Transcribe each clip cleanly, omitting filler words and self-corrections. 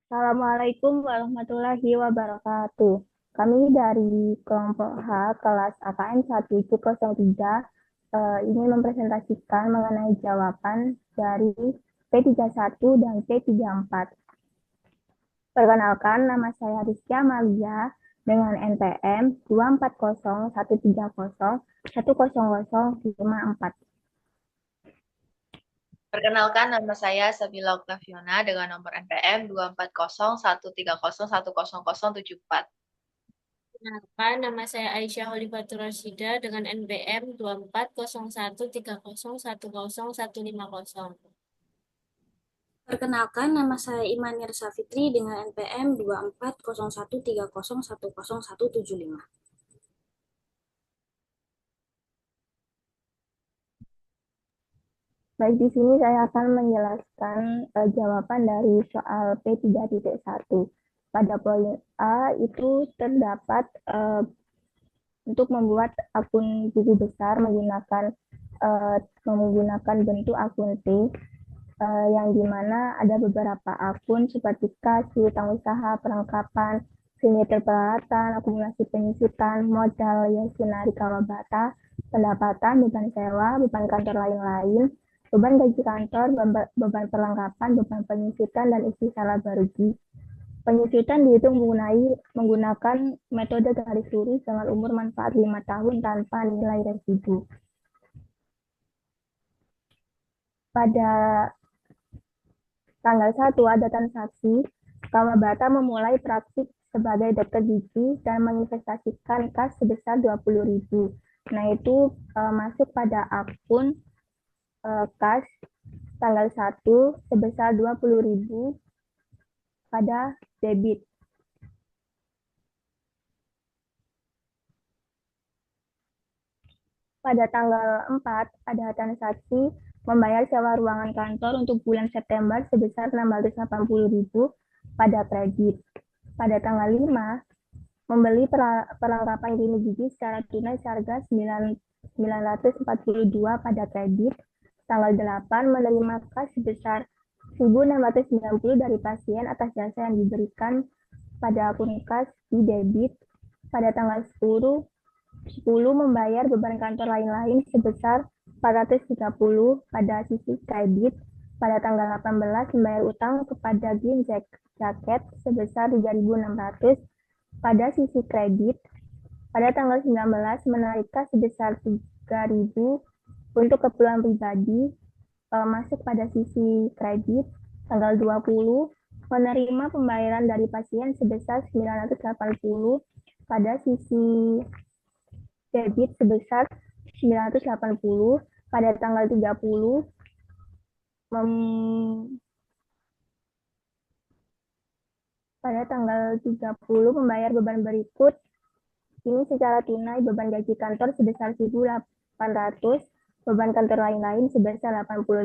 Assalamualaikum warahmatullahi wabarakatuh. Kami dari kelompok H kelas AKM 1C03 ingin mempresentasikan mengenai jawaban dari P31 dan P34. Perkenalkan, nama saya Rizky Amalia dengan NPM 24013010054. Perkenalkan, nama saya Sabila Oktaviona dengan nomor NPM 24013010074. Kenalkan, nama saya Aisyah Holifatur Rasyida dengan NPM 24013011010150. Perkenalkan, nama saya Imanir Safitri dengan NPM 240130101075. Baik, di sini saya akan menjelaskan jawaban dari soal P3.1. Pada poin A itu terdapat untuk membuat akun buku besar menggunakan bentuk akun T, yang dimana ada beberapa akun seperti kas, piutang usaha, perlengkapan, simeter peralatan, akumulasi penyusutan, modal, yasunari kawabata, pendapatan, beban sewa, beban kantor lain-lain, beban gaji kantor, beban perlengkapan, beban penyusutan, dan istilah barugi. Penyusutan dihitung menggunakan metode garis lurus dengan umur manfaat 5 tahun tanpa nilai residu. Pada tanggal 1 ada transaksi, Kawabata memulai praktik sebagai dokter gigi dan menginvestasikan kas sebesar 20.000. Nah, itu masuk pada akun kas tanggal 1 sebesar 20.000 pada debit. Pada tanggal 4 ada transaksi membayar sewa ruangan kantor untuk bulan September sebesar 680.000 pada kredit. Pada tanggal 5 membeli perlengkapan klinik gigi secara tunai seharga 942 pada kredit. Tanggal 8 menerima kas sebesar 1.690 dari pasien atas jasa yang diberikan pada akun kas di debit. Pada tanggal 10 membayar beban kantor lain-lain sebesar 430 pada sisi kredit. Pada tanggal 18 membayar utang kepada Green Jacket sebesar 3.600 pada sisi kredit. Pada tanggal 19 menarik kas sebesar 3.000 untuk keperluan pribadi, masuk pada sisi kredit. Tanggal 20 menerima pembayaran dari pasien sebesar 980 pada sisi debit sebesar 980. Pada tanggal 30 membayar beban berikut. Ini secara tunai beban gaji kantor sebesar 1.800, beban kantor lain-lain sebesar 85.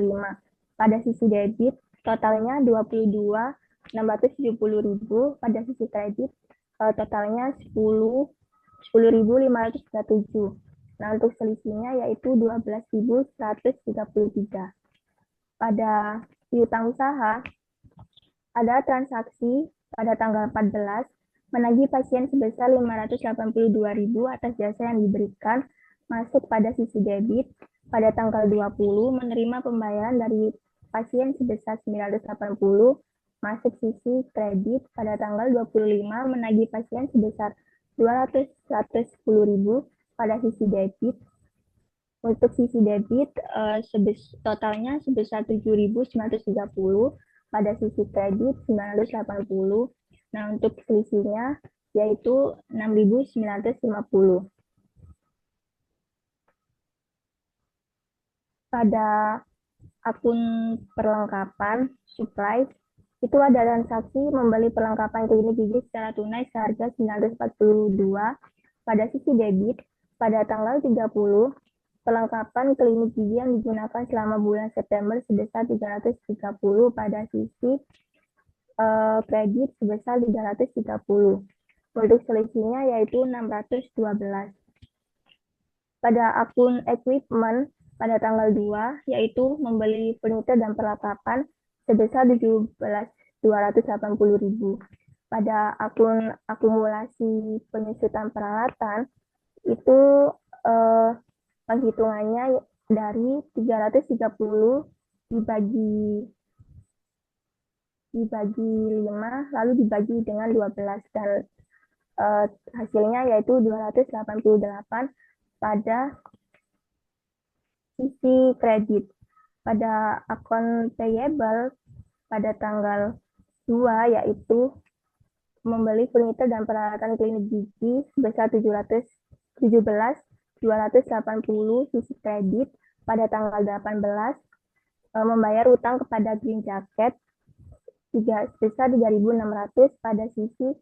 Pada sisi debit totalnya 22.670.000, pada sisi kredit totalnya 10.537. Nah, untuk selisihnya yaitu 12.133. Pada piutang usaha, ada transaksi pada tanggal 14 menagih pasien sebesar 582.000 atas jasa yang diberikan, masuk pada sisi debit. Pada tanggal 20 menerima pembayaran dari pasien sebesar 980, masuk sisi kredit. Pada tanggal 25 menagih pasien sebesar 210.000 pada sisi debit. Untuk sisi debit totalnya sebesar 7.930, pada sisi kredit 980. Nah, untuk selisihnya yaitu 6.950. Pada akun perlengkapan supply itu ada transaksi membeli perlengkapan klinik gigi secara tunai seharga 942 pada sisi debit. Pada tanggal 30 perlengkapan klinik gigi yang digunakan selama bulan September sebesar 330 pada sisi kredit sebesar 330. Untuk selisihnya yaitu 612. Pada akun equipment pada tanggal 2 yaitu membeli furniture dan perlengkapan sebesar 280.000. Pada akun akumulasi penyusutan peralatan itu penghitungannya dari 330 dibagi 5 lalu dibagi dengan 12 dan hasilnya yaitu 288 pada sisi kredit. Pada akun payable pada tanggal 2 yaitu membeli furnitur dan peralatan klinik gigi sebesar 280 sisi kredit. Pada tanggal 18 membayar utang kepada Green Jacket sebesar 3.600 pada sisi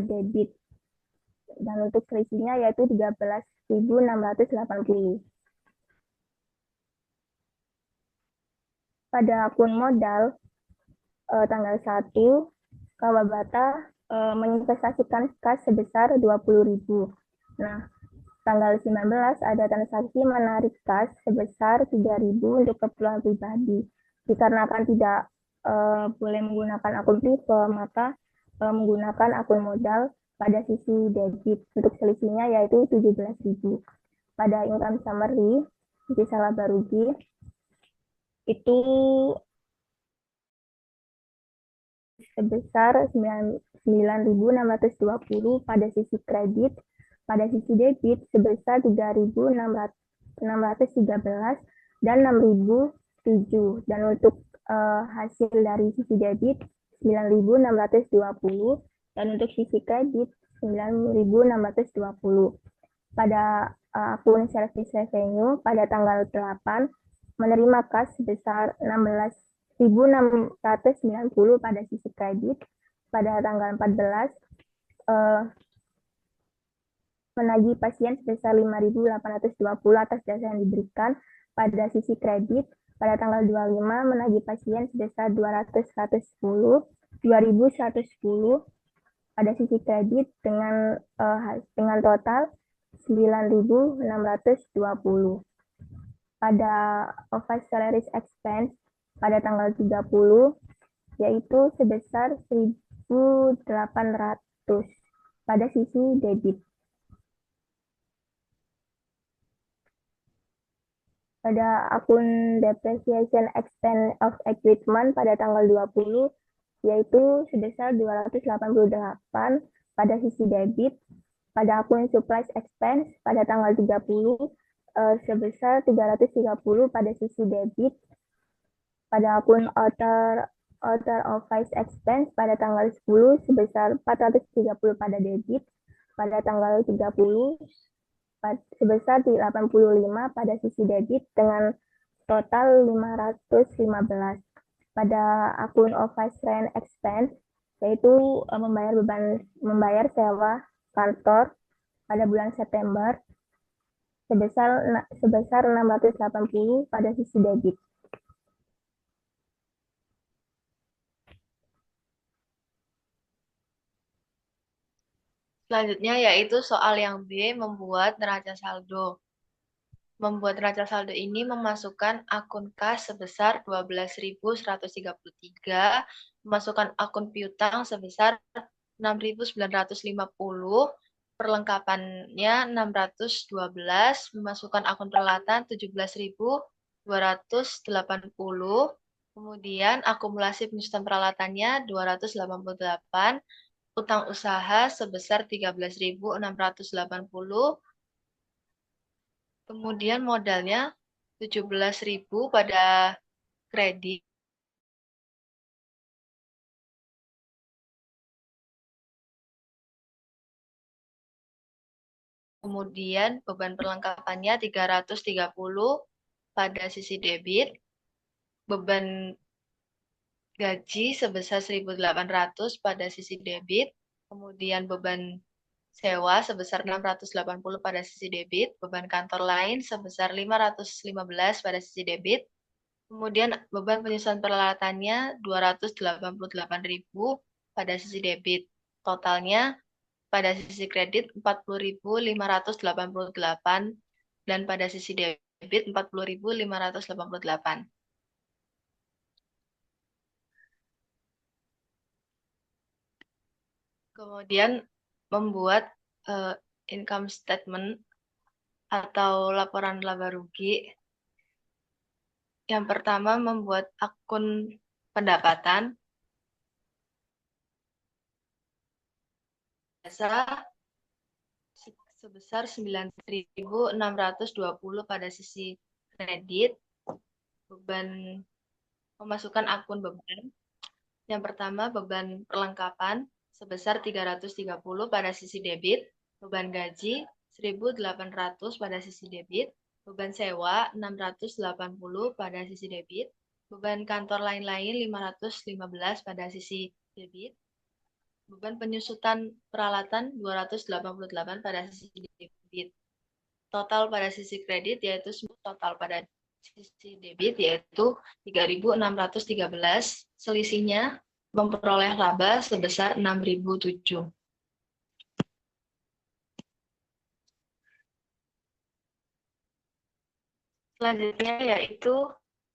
debit. Dan untuk selisihnya yaitu 13.680. Pada akun modal tanggal 1, Kawabata menginvestasikan kas sebesar 20.000. Nah, tanggal 19 ada transaksi menarik kas sebesar 3.000 untuk keperluan pribadi. Dikarenakan tidak boleh menggunakan akun Prive, maka menggunakan akun modal pada sisi debit. Untuk selisihnya yaitu 17.000. Pada income summary, sisi laba rugi, itu sebesar 9.620 pada sisi kredit, pada sisi debit sebesar 3.613 dan 6.007. Dan untuk hasil dari sisi debit 9.620 dan untuk sisi kredit 9.620. Pada akun service revenue pada tanggal 8 menerima kas sebesar 16.690 pada sisi kredit. Pada tanggal 14 menagih pasien sebesar 5.820 atas jasa yang diberikan pada sisi kredit. Pada tanggal 25 menagih pasien sebesar 2.110 pada sisi kredit dengan total 9.620. Pada office salaries expense pada tanggal 30 yaitu sebesar 1.800 pada sisi debit. Pada akun depreciation expense of equipment pada tanggal 20 yaitu sebesar 288 pada sisi debit. Pada akun supplies expense pada tanggal 30 sebesar 330 pada sisi debit. Pada akun other office expense pada tanggal 10 sebesar 430 pada debit. Pada tanggal 30 sebesar 85 pada sisi debit dengan total 515. Pada akun office rent expense yaitu membayar sewa kantor pada bulan September sebesar 680 pada sisi debit. Selanjutnya yaitu soal yang B, membuat neraca saldo. Membuat neraca saldo ini memasukkan akun kas sebesar 12.133, memasukkan akun piutang sebesar 6.950, perlengkapannya 612, memasukkan akun peralatan 17.280, kemudian akumulasi penyusutan peralatannya 288, utang usaha sebesar 13.680, kemudian modalnya 17.000 pada kredit, kemudian beban perlengkapannya 330 pada sisi debit, beban gaji sebesar 1.800 pada sisi debit, kemudian beban sewa sebesar 680 pada sisi debit, beban kantor lain sebesar 515 pada sisi debit, kemudian beban penyusunan peralatannya 288.000 pada sisi debit. Totalnya pada sisi kredit 40.588 dan pada sisi debit 40.588. Kemudian membuat income statement atau laporan laba rugi. Yang pertama membuat akun pendapatan. Biasa sebesar 9.620 pada sisi kredit. Beban pemasukan akun beban. Yang pertama beban perlengkapan sebesar 330 pada sisi debit, beban gaji 1.800 pada sisi debit, beban sewa 680 pada sisi debit, beban kantor lain-lain 515 pada sisi debit, beban penyusutan peralatan 288 pada sisi debit. Total pada sisi kredit yaitu total pada sisi debit yaitu 3.613. Selisihnya memperoleh laba sebesar 6.007. Selanjutnya yaitu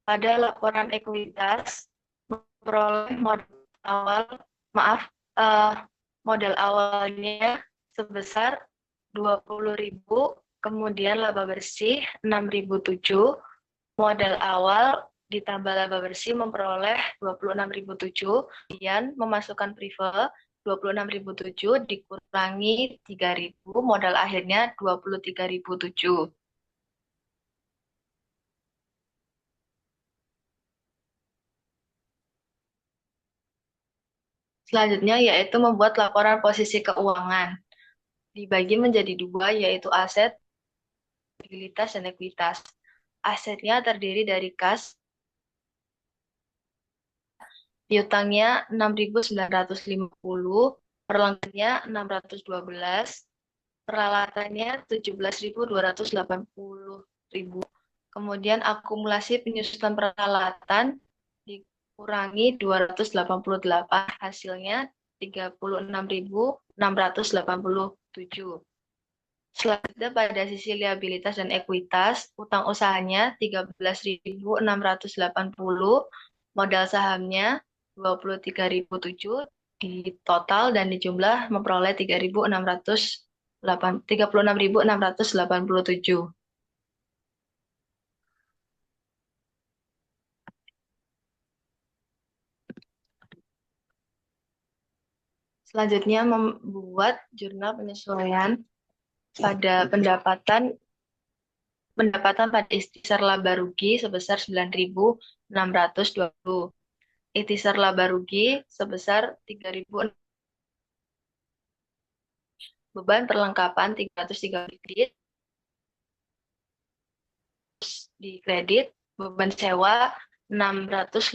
pada laporan ekuitas memperoleh modal awalnya sebesar 20.000, kemudian laba bersih 6.007, modal awal ditambah laba bersih memperoleh 26.007, kemudian memasukkan prive 26.007 dikurangi 3.000, modal akhirnya 23.007. Selanjutnya yaitu membuat laporan posisi keuangan. Dibagi menjadi dua, yaitu aset, liabilitas, dan ekuitas. Asetnya terdiri dari kas, piutangnya 6.950, perlengkapannya 612, peralatannya 17.280.000. Kemudian akumulasi penyusutan peralatan dikurangi 288, hasilnya 36.687. Selanjutnya pada sisi liabilitas dan ekuitas, utang usahanya 13.680, modal sahamnya 23.007, di total dan di jumlah memperoleh 36.687. Selanjutnya membuat jurnal penyesuaian pada pendapatan pada ikhtisar laba rugi sebesar 9.620. Ikhtisar laba rugi sebesar 3.000. Beban perlengkapan 330 kredit di kredit, beban sewa 680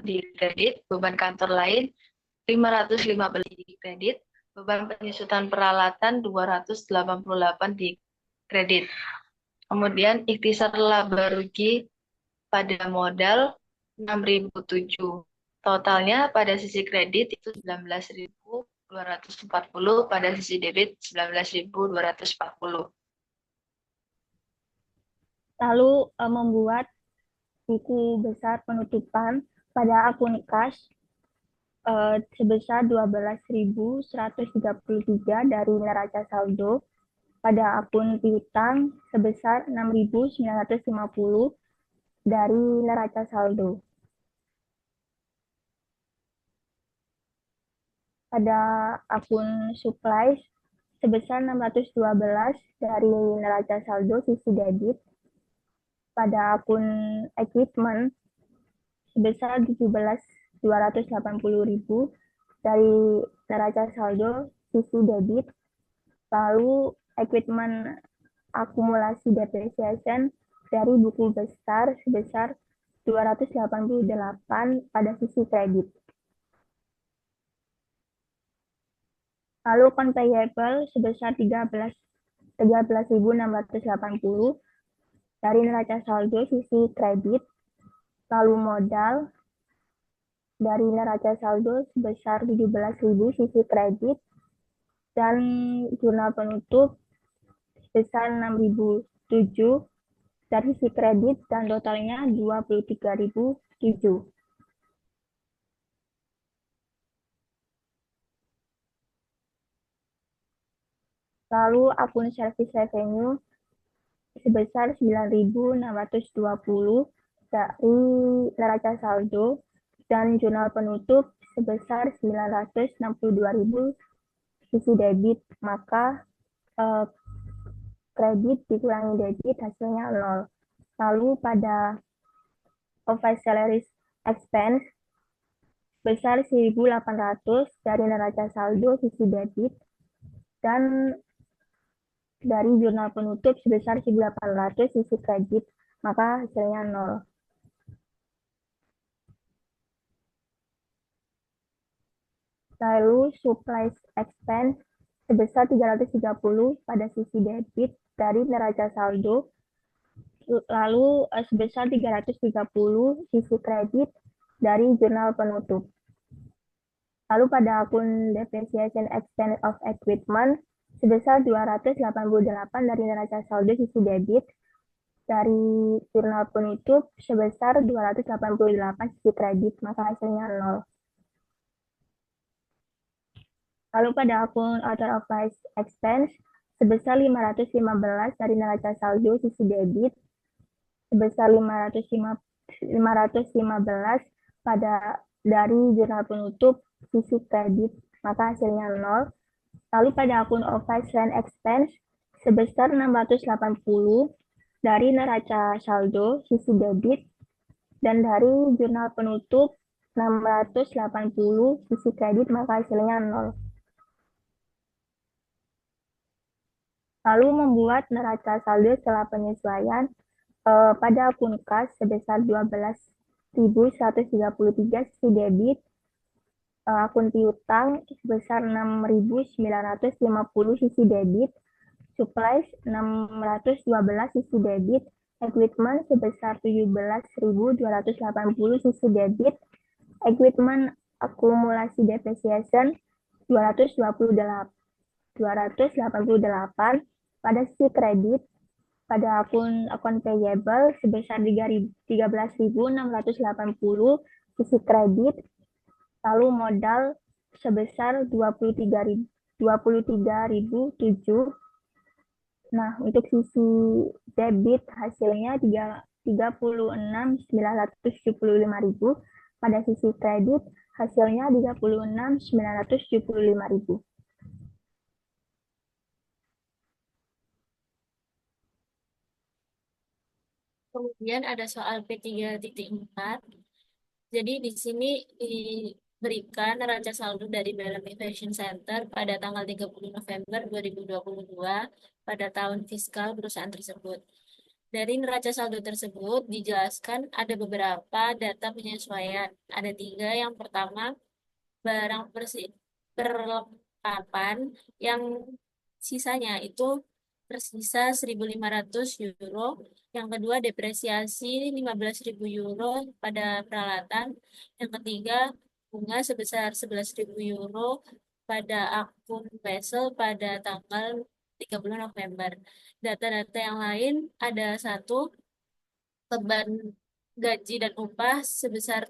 di kredit, beban kantor lain 515 di kredit, beban penyusutan peralatan 288 di kredit. Kemudian ikhtisar laba rugi pada modal 6.007. Totalnya pada sisi kredit itu 19.240, pada sisi debit 19.240. Lalu membuat buku besar penutupan pada akun kas sebesar 12.133 dari neraca saldo, pada akun piutang sebesar 6.950 dari neraca saldo. Pada akun supplies sebesar 612 dari neraca saldo sisi debit. Pada akun equipment sebesar 17.280.000 dari neraca saldo sisi debit. Lalu equipment akumulasi depreciation dari buku besar sebesar 288 pada sisi kredit. Lalu account payable sebesar 13.680 dari neraca saldo sisi kredit. Lalu modal dari neraca saldo sebesar 17.000 sisi kredit, dan jurnal penutup sebesar 6.007 dari sisi kredit, dan totalnya 23.007. Lalu akun service revenue sebesar 9.620 dari neraca saldo dan jurnal penutup sebesar 962.000 sisi debit, maka kredit dikurangi debit hasilnya 0. Lalu pada office salaries expense besar 1.800 dari neraca saldo sisi debit dan dari jurnal penutup sebesar 1.800 sisi kredit, maka hasilnya 0. Lalu supplies expense sebesar 330 pada sisi debit dari neraca saldo, lalu sebesar 330 sisi kredit dari jurnal penutup. Lalu pada akun depreciation expense of equipment sebesar 288 dari neraca saldo sisi debit, dari jurnal penutup sebesar 288 sisi kredit, maka hasilnya 0. Lalu pada akun other office expense sebesar 515 dari neraca saldo sisi debit, sebesar 515 pada dari jurnal penutup sisi kredit, maka hasilnya 0. Lalu pada akun office rent expense sebesar 680 dari neraca saldo sisi debit dan dari jurnal penutup 680 sisi kredit, maka hasilnya 0. Lalu membuat neraca saldo setelah penyesuaian pada akun kas sebesar 12.133 sisi debit, akun piutang sebesar 6.950 sisi debit, supplies 612 sisi debit, equipment sebesar 17.280 sisi debit, equipment akumulasi depreciation 288 pada sisi kredit, pada akun payable sebesar 13.680 sisi kredit, lalu modal sebesar 23.007. Nah, untuk sisi debit hasilnya 36.975.000, pada sisi kredit hasilnya 36.975.000. Kemudian ada soal P3.4. Jadi di sini diberikan neraca saldo dari Bellamy Fashion Center pada tanggal 30 November 2022 pada tahun fiskal perusahaan tersebut. Dari neraca saldo tersebut dijelaskan ada beberapa data penyesuaian. Ada 3. Yang pertama, barang perlengkapan yang sisanya itu tersisa 1.500 euro. Yang kedua, depresiasi 15.000 euro pada peralatan. Yang ketiga, bunga sebesar 11.000 euro pada akun Wesel pada tanggal 30 November. Data-data yang lain ada 1, beban gaji dan upah sebesar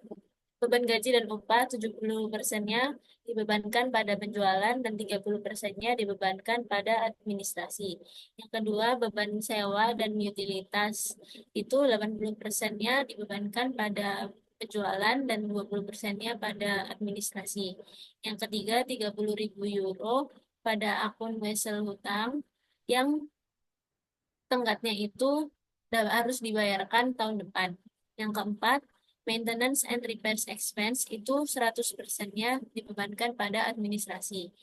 beban gaji dan upah 70%-nya dibebankan pada penjualan dan 30%-nya dibebankan pada administrasi. Yang kedua, beban sewa dan utilitas itu 80%-nya dibebankan pada penjualan dan 20%-nya pada administrasi. Yang ketiga, 30.000 euro pada akun wesel hutang yang tenggatnya itu harus dibayarkan tahun depan. Yang keempat, maintenance and repairs expense itu 100%-nya dibebankan pada administrasi.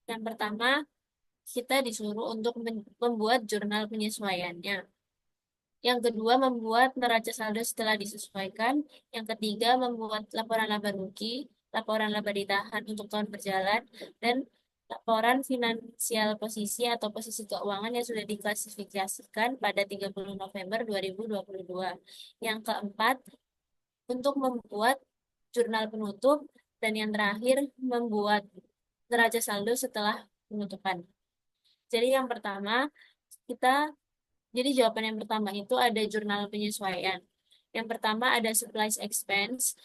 Yang pertama, kita disuruh untuk membuat jurnal penyesuaiannya. Yang kedua, membuat neraca saldo setelah disesuaikan. Yang ketiga, membuat laporan laba rugi, laporan laba ditahan untuk tahun berjalan, dan laporan finansial posisi atau posisi keuangan yang sudah diklasifikasikan pada 30 November 2022. Yang keempat, untuk membuat jurnal penutup, dan yang terakhir, membuat neraca saldo setelah penutupan. Jadi yang pertama, jadi jawaban yang pertama itu ada jurnal penyesuaian. Yang pertama ada supplies expense,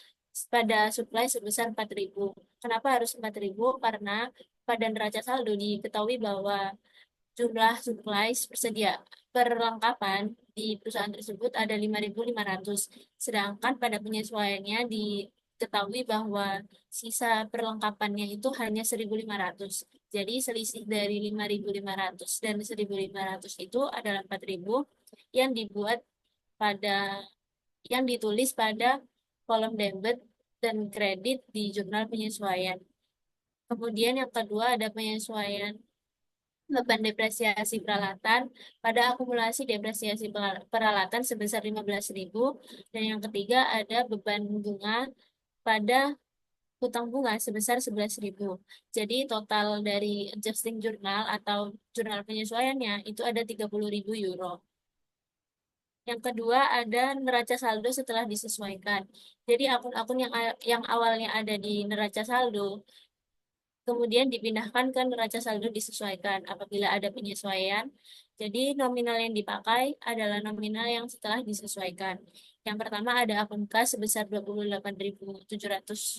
pada supply sebesar 4.000. Kenapa harus 4.000? Karena pada neraca saldo diketahui bahwa jumlah supplies perlengkapan di perusahaan tersebut ada 5.500. Sedangkan pada penyesuaiannya diketahui bahwa sisa perlengkapannya itu hanya 1.500. Jadi selisih dari 5.500 dan 1.500 itu adalah 4.000 yang dibuat pada yang ditulis pada kolom debit dan kredit di jurnal penyesuaian. Kemudian yang kedua ada penyesuaian beban depresiasi peralatan pada akumulasi depresiasi peralatan sebesar 15.000, dan yang ketiga ada beban bunga pada hutang bunga sebesar 11.000. Jadi total dari adjusting jurnal atau jurnal penyesuaiannya itu ada 30.000 euro. Yang kedua ada neraca saldo setelah disesuaikan. Jadi akun-akun yang awalnya ada di neraca saldo kemudian dipindahkan ke neraca saldo disesuaikan apabila ada penyesuaian. Jadi nominal yang dipakai adalah nominal yang setelah disesuaikan. Yang pertama ada akun kas sebesar 28.700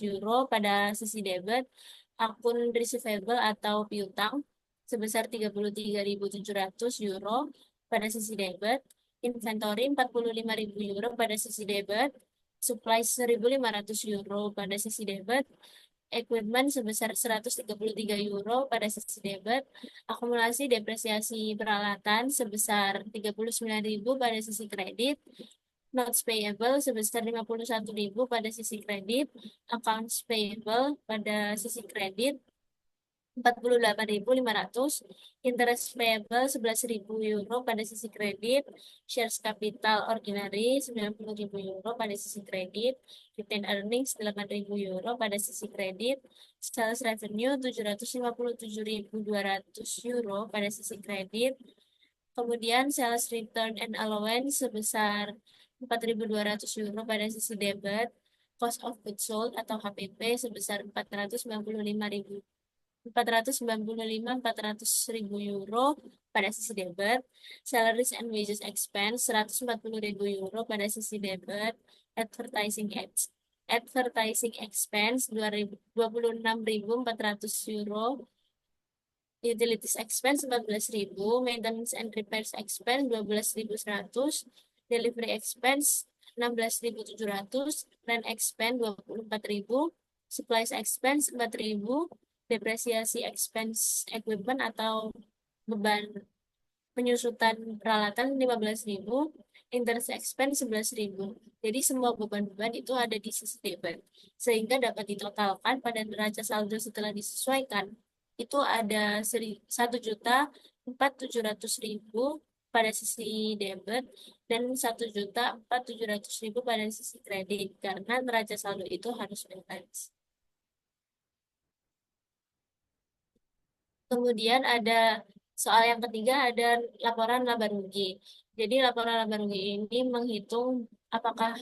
euro pada sisi debit, akun receivable atau piutang sebesar 33.700 euro pada sisi debit, inventory 45.000 euro pada sisi debit, supply 1.500 euro pada sisi debit, equipment sebesar 133 euro pada sisi debit, akumulasi depresiasi peralatan sebesar 39.000 pada sisi kredit, notes payable sebesar 51.000 pada sisi kredit, accounts payable pada sisi kredit 48.500, interest payable 11.000 euro pada sisi kredit, shares capital ordinary 90.000 euro pada sisi kredit, retained earnings 8.000 euro pada sisi kredit, sales revenue 757.200 euro pada sisi kredit, kemudian sales return and allowance sebesar 4.200 euro pada sisi debit, cost of goods sold atau HPP sebesar 495.400 ribu pada sisi debit, salaries and wages expense 140.000 euro pada sisi debit, advertising expense 26.400 euro, utilities expense 14.000, maintenance and repairs expense 12.100, delivery expense 16.700, rent expense 24.000, supplies expense 4.000, depresiasi expense equipment atau beban penyusutan peralatan 15.000, interest expense 11.000. Jadi semua beban-beban itu ada di sisi debit, sehingga dapat ditotalkan pada neraca saldo setelah disesuaikan itu ada 1.4.700.000 pada sisi debit dan 1.4.700.000 pada sisi kredit, karena neraca saldo itu harus balance. Kemudian ada soal yang ketiga, ada laporan laba rugi. Jadi laporan laba rugi ini menghitung apakah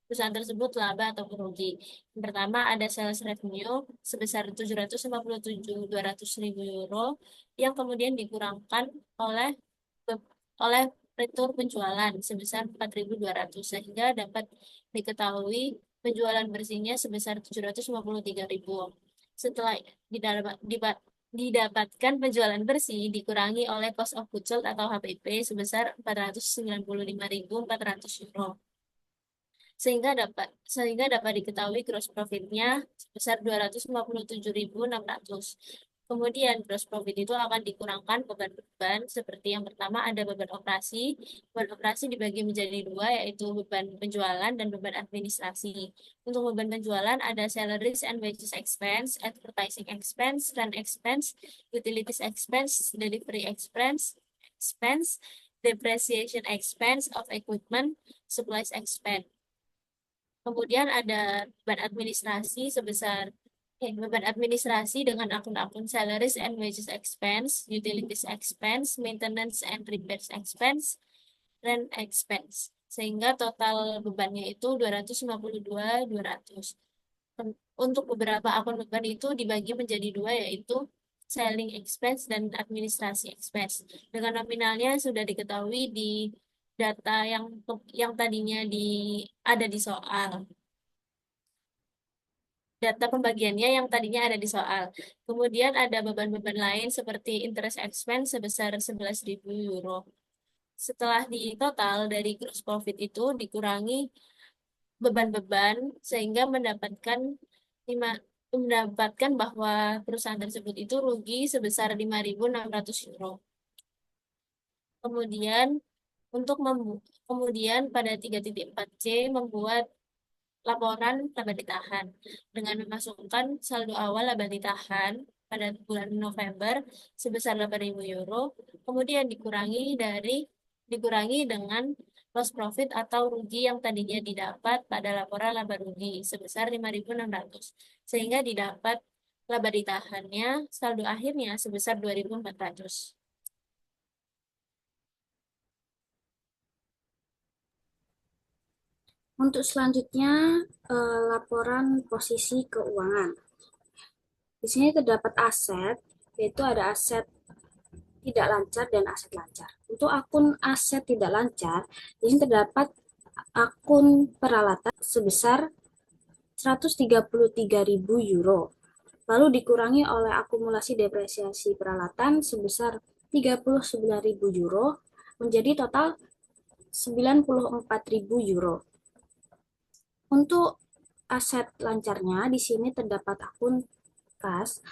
perusahaan tersebut laba atau rugi. Yang pertama ada sales revenue sebesar 757.200.000 euro yang kemudian dikurangkan oleh oleh retur penjualan sebesar 4.200, sehingga dapat diketahui penjualan bersihnya sebesar 753.000. Setelah didapatkan penjualan bersih dikurangi oleh cost of goods sold atau HPP sebesar 495.400 euro. Sehingga dapat diketahui gross profit-nya sebesar 257.600. Kemudian gross profit itu akan dikurangkan beban-beban seperti yang pertama ada beban operasi. Beban operasi dibagi menjadi dua, yaitu beban penjualan dan beban administrasi. Untuk beban penjualan ada salaries and wages expense, advertising expense, rent expense, utilities expense, delivery expense, depreciation expense of equipment, supplies expense. Kemudian ada beban administrasi dengan akun-akun salaries and wages expense, utilities expense, maintenance and repairs expense, rent expense. Sehingga total bebannya itu 252.200. Untuk beberapa akun beban itu dibagi menjadi dua, yaitu selling expense dan administrasi expense. Dengan nominalnya sudah diketahui di data yang tadinya ada di soal. data pembagiannya yang tadinya ada di soal. Kemudian ada beban-beban lain seperti interest expense sebesar 11.000 euro. Setelah di total dari gross profit itu dikurangi beban-beban sehingga mendapatkan bahwa perusahaan tersebut itu rugi sebesar 5.600 euro. Kemudian untuk kemudian pada 3.4C membuat laporan laba ditahan dengan memasukkan saldo awal laba ditahan pada bulan November sebesar 8.000 euro, kemudian dikurangi dengan loss profit atau rugi yang tadinya didapat pada laporan laba rugi sebesar 5.600, sehingga didapat laba ditahannya saldo akhirnya sebesar 2.400. Untuk selanjutnya, laporan posisi keuangan. Di sini terdapat aset, yaitu ada aset tidak lancar dan aset lancar. Untuk akun aset tidak lancar, di sini terdapat akun peralatan sebesar 133.000 euro. Lalu dikurangi oleh akumulasi depresiasi peralatan sebesar 39.000 euro, menjadi total 94.000 euro. Untuk aset lancarnya, di sini terdapat akun kas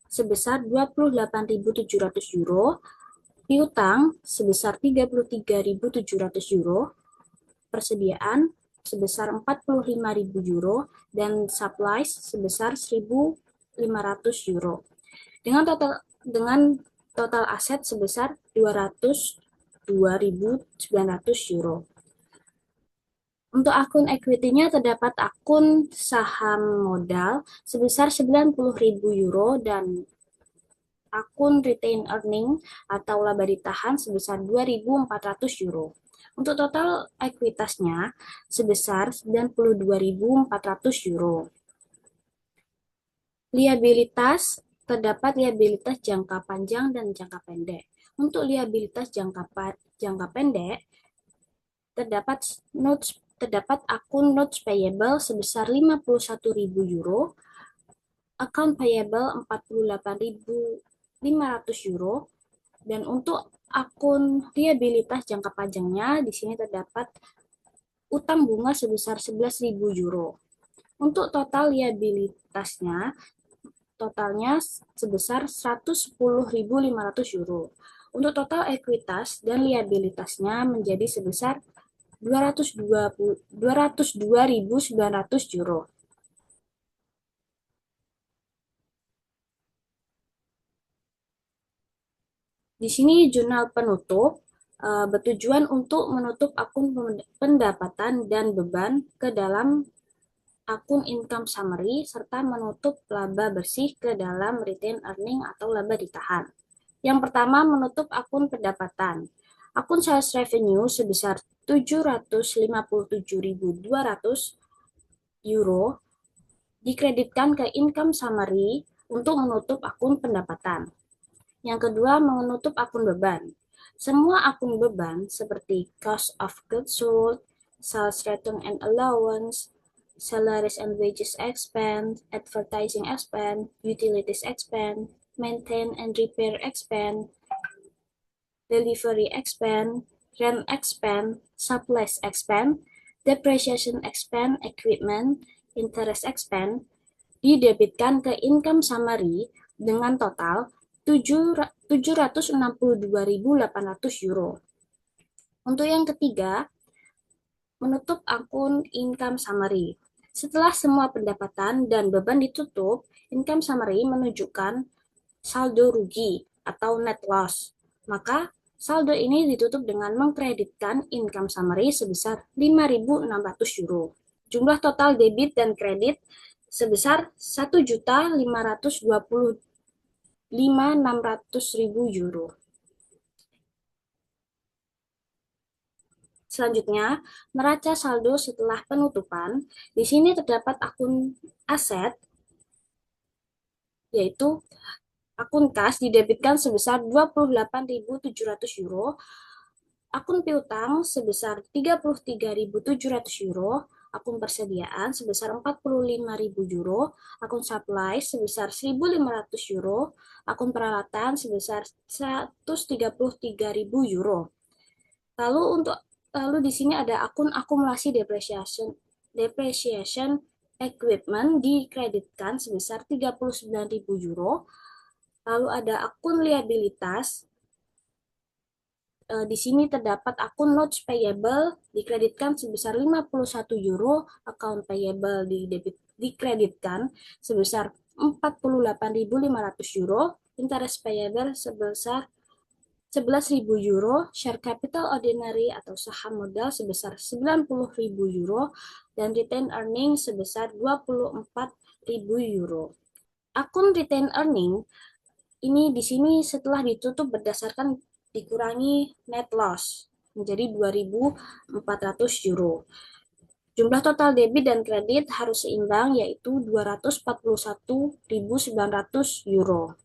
sebesar 28.700 euro, piutang sebesar 33.700 euro, persediaan sebesar 45.000 euro, dan supplies sebesar 1.500 euro. Dengan total aset sebesar 202.900 euro. Untuk akun equity-nya terdapat akun saham modal sebesar 90.000 euro dan akun retain earning atau laba ditahan sebesar 2.400 euro. Untuk total ekuitasnya sebesar 92.400 euro. Liabilitas, terdapat liabilitas jangka panjang dan jangka pendek. Untuk liabilitas jangka pendek, terdapat akun notes payable sebesar 51.000 euro, account payable 48.500 euro, dan untuk akun liabilitas jangka panjangnya di sini terdapat utang bunga sebesar 11.000 euro. Untuk total liabilitasnya totalnya sebesar 110.500 euro. Untuk total ekuitas dan liabilitasnya menjadi sebesar 202.900 euro. Di sini jurnal penutup bertujuan untuk menutup akun pendapatan dan beban ke dalam akun income summary serta menutup laba bersih ke dalam retain earning atau laba ditahan. Yang pertama, menutup akun pendapatan. Akun sales revenue sebesar 757.200 euro dikreditkan ke income summary untuk menutup akun pendapatan. Yang kedua, menutup akun beban. Semua akun beban seperti cost of goods sold, sales return and allowance, salaries and wages expense, advertising expense, utilities expense, maintain and repair expense, delivery expense, rent expense, supplies expense, depreciation expense, equipment, interest expense, didebitkan ke income summary dengan total 762.800 euro. Untuk yang ketiga, menutup akun income summary. Setelah semua pendapatan dan beban ditutup, income summary menunjukkan saldo rugi atau net loss. Maka saldo ini ditutup dengan mengkreditkan income summary sebesar 5.600 euro. Jumlah total debit dan kredit sebesar 1.525.600 euro. Selanjutnya, neraca saldo setelah penutupan. Di sini terdapat akun aset, yaitu akun kas didebitkan sebesar 28.700 euro, akun piutang sebesar 33.700 euro, akun persediaan sebesar 45.000 euro, akun supply sebesar 1.500 euro, akun peralatan sebesar 133.000 euro. Lalu di sini ada akun akumulasi depreciation equipment dikreditkan sebesar 39.000 euro. Lalu ada akun liabilitas. Di sini terdapat akun notes payable dikreditkan sebesar 51 euro, account payable dikreditkan sebesar 48.500 euro, interest payable sebesar 11.000 euro, share capital ordinary atau saham modal sebesar 90.000 euro, dan retain earning sebesar 24.000 euro. Akun retain earning ini di sini setelah ditutup berdasarkan dikurangi net loss menjadi 2.400 euro. Jumlah total debit dan kredit harus seimbang, yaitu 241.900 euro.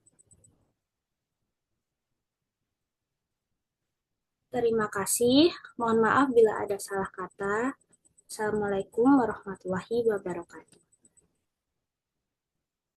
Terima kasih. Mohon maaf bila ada salah kata. Assalamualaikum warahmatullahi wabarakatuh.